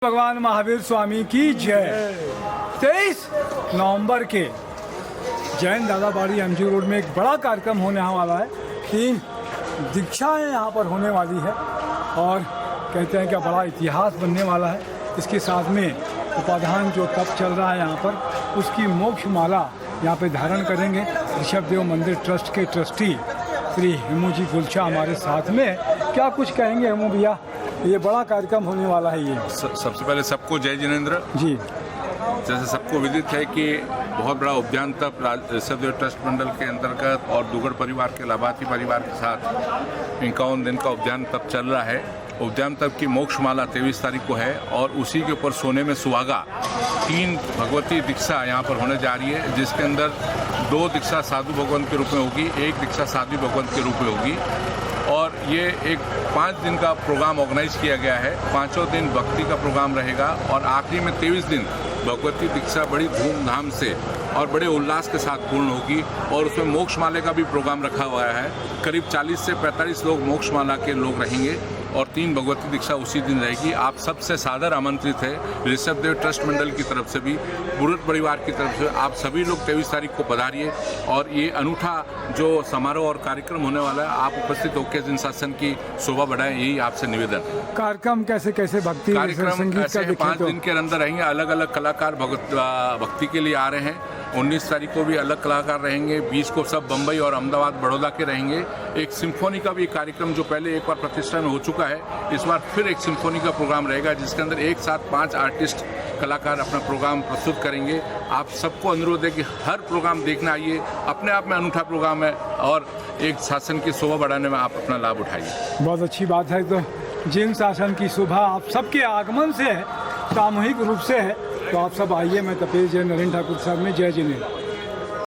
भगवान महावीर स्वामी की जय। 23 नवंबर के जैन दादाबाड़ी एमजी रोड में एक बड़ा कार्यक्रम होने वाला है। 3 दीक्षाएं यहाँ पर होने वाली है और कहते हैं कि बड़ा इतिहास बनने वाला है। इसके साथ में उपाधान जो तप चल रहा है यहाँ पर, उसकी मोक्ष माला यहाँ पे धारण करेंगे ऋषभ देव मंदिर ट्रस्ट के ट्रस्टी श्री हेमू जी गुलचा हमारे साथ में। क्या कुछ कहेंगे हेमू भैया, ये बड़ा कार्यक्रम होने वाला है। ये सबसे पहले सबको जय जिनेंद्र जी। जैसे सबको विदित है कि बहुत बड़ा उद्यान तप ऋषभ देव ट्रस्ट मंडल के अंतर्गत और दुगड़ परिवार के लाभार्थी परिवार के साथ 51 दिन का उद्यान तप चल रहा है। उद्यान तप की मोक्षमाला 23 तारीख को है और उसी के ऊपर सोने में सुहागा 3 भगवती दीक्षा यहाँ पर होने जा रही है, जिसके अंदर 2 दीक्षा साधु भगवंत के रूप में होगी, 1 दीक्षा साध्वी भगवंत के रूप में होगी। और ये एक 5 दिन का प्रोग्राम ऑर्गेनाइज किया गया है। 5वां दिन भक्ति का प्रोग्राम रहेगा और आखिरी में 23 दिन भगवती दीक्षा बड़ी धूमधाम से और बड़े उल्लास के साथ पूर्ण होगी। और उसमें मोक्ष माले का भी प्रोग्राम रखा हुआ है। करीब 40 से 45 लोग मोक्ष माला के लोग रहेंगे और 3 भगवती दीक्षा उसी दिन रहेगी। आप सबसे सादर आमंत्रित है, ऋषभ देव ट्रस्ट मंडल की तरफ से भी, बुरुट परिवार की तरफ से। आप सभी लोग 23 तारीख को पधारिए और ये अनूठा जो समारोह और कार्यक्रम होने वाला है, आप उपस्थित होकर जिन शासन की शोभा बढ़ाएं, यही आपसे निवेदन। कार्यक्रम कैसे भक्ति कार्यक्रम ऐसे 5 दिन के अंदर रहेंगे। अलग अलग कलाकार भक्ति के लिए आ रहे हैं। 19 तारीख को भी अलग कलाकार रहेंगे। 20 को सब बम्बई और अहमदाबाद बड़ौदा के रहेंगे। एक सिम्फोनी का भी कार्यक्रम जो पहले एक बार प्रतिष्ठा में हो चुका है, इस बार फिर एक सिम्फोनी का प्रोग्राम रहेगा, जिसके अंदर एक साथ 5 आर्टिस्ट कलाकार अपना प्रोग्राम प्रस्तुत करेंगे। आप सबको अनुरोध है कि हर प्रोग्राम देखना आइए। अपने आप में अनूठा प्रोग्राम है और एक शासन की शोभा बढ़ाने में आप अपना लाभ उठाइए। बहुत अच्छी बात है। तो जिन शासन की शोभा आप सबके आगमन से है, सामूहिक रूप से है, तो आप सब आइए। मैं तपेश जय नरेंद्र ठाकुर साहब में जय जिनेंद्र।